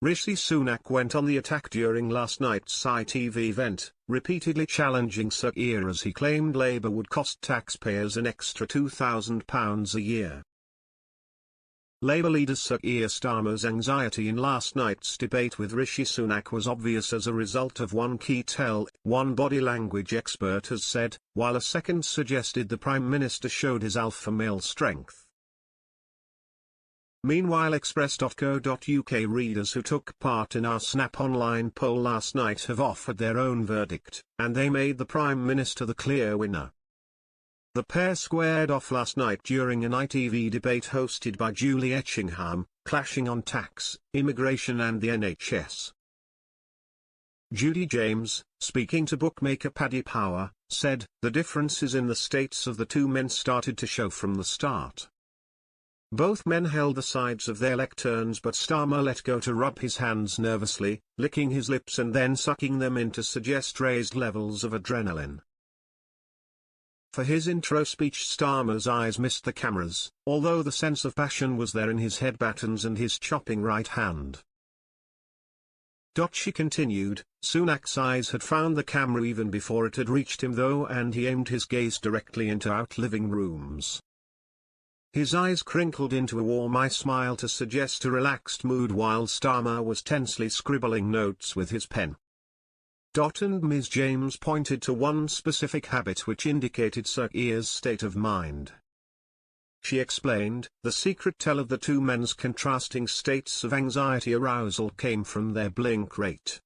Rishi Sunak went on the attack during last night's ITV event, repeatedly challenging Sir Keir as he claimed Labour would cost taxpayers an extra £2,000 a year. Labour leader Sir Keir Starmer's anxiety in last night's debate with Rishi Sunak was obvious as a result of one key tell, one body language expert has said, while a second suggested the Prime Minister showed his alpha male strength. Meanwhile, Express.co.uk readers who took part in our Snap online poll last night have offered their own verdict, and they made the Prime Minister the clear winner. The pair squared off last night during an ITV debate hosted by Julie Etchingham, clashing on tax, immigration and the NHS. Judy James, speaking to bookmaker Paddy Power, said, "The differences in the states of the two men started to show from the start. Both men held the sides of their lecterns, but Starmer let go to rub his hands nervously, licking his lips and then sucking them in to suggest raised levels of adrenaline. For his intro speech, Starmer's eyes missed the cameras, although the sense of passion was there in his head battens and his chopping right hand." She continued, "Sunak's eyes had found the camera even before it had reached him though, and he aimed his gaze directly into out living rooms. His eyes crinkled into a warm eye smile to suggest a relaxed mood while Starmer was tensely scribbling notes with his pen." And Ms. James pointed to one specific habit which indicated Sir Keir's state of mind. She explained, "The secret tell of the two men's contrasting states of anxiety arousal came from their blink rate.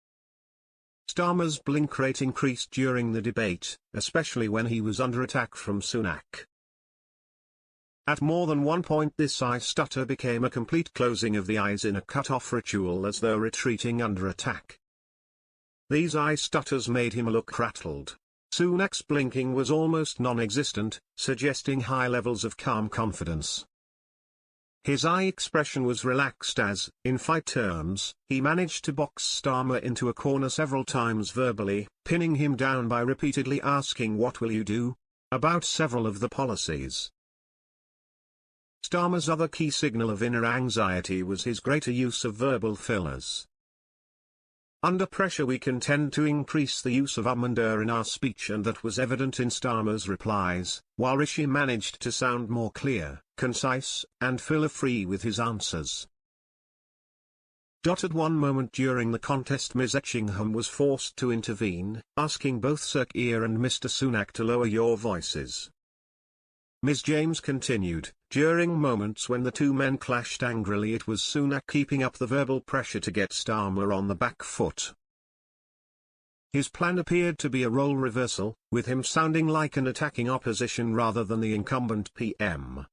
Starmer's blink rate increased during the debate, especially when he was under attack from Sunak. At more than one point this eye stutter became a complete closing of the eyes in a cut-off ritual as though retreating under attack. These eye stutters made him look rattled. Sunak's blinking was almost non-existent, suggesting high levels of calm confidence. His eye expression was relaxed as, in fight terms, he managed to box Starmer into a corner several times verbally, pinning him down by repeatedly asking what will you do? About several of the policies. Starmer's other key signal of inner anxiety was his greater use of verbal fillers. Under pressure we can tend to increase the use of and in our speech, and that was evident in Starmer's replies, while Rishi managed to sound more clear, concise, and filler-free with his answers. At one moment during the contest Ms. Etchingham was forced to intervene, asking both Sir Keir and Mr. Sunak to lower your voices. Ms. James continued, "During moments when the two men clashed angrily it was Sunak keeping up the verbal pressure to get Starmer on the back foot. His plan appeared to be a role reversal, with him sounding like an attacking opposition rather than the incumbent PM.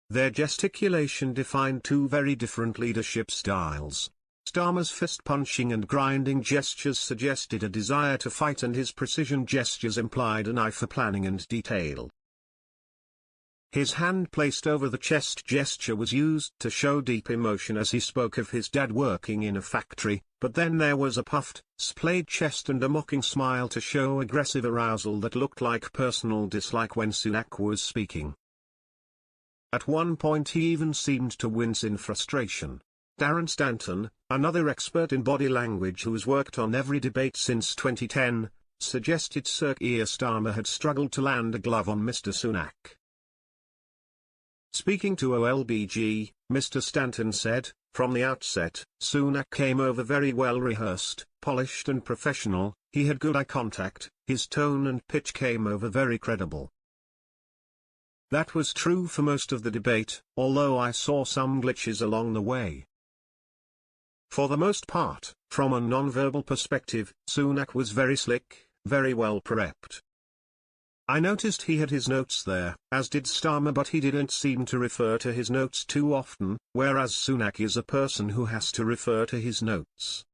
Their gesticulation defined two very different leadership styles. Starmer's fist-punching and grinding gestures suggested a desire to fight, and his precision gestures implied an eye for planning and detail. His hand placed over the chest gesture was used to show deep emotion as he spoke of his dad working in a factory, but then there was a puffed, splayed chest and a mocking smile to show aggressive arousal that looked like personal dislike when Sunak was speaking. At one point he even seemed to wince in frustration." Darren Stanton, another expert in body language who has worked on every debate since 2010, suggested Sir Keir Starmer had struggled to land a glove on Mr. Sunak. Speaking to OLBG, Mr. Stanton said, "From the outset, Sunak came over very well rehearsed, polished and professional, he had good eye contact, his tone and pitch came over very credible." That was true for most of the debate, although I saw some glitches along the way. For the most part, from a non-verbal perspective, Sunak was very slick, very well prepped. I noticed he had his notes there, as did Starmer, but he didn't seem to refer to his notes too often, whereas Sunak is a person who has to refer to his notes.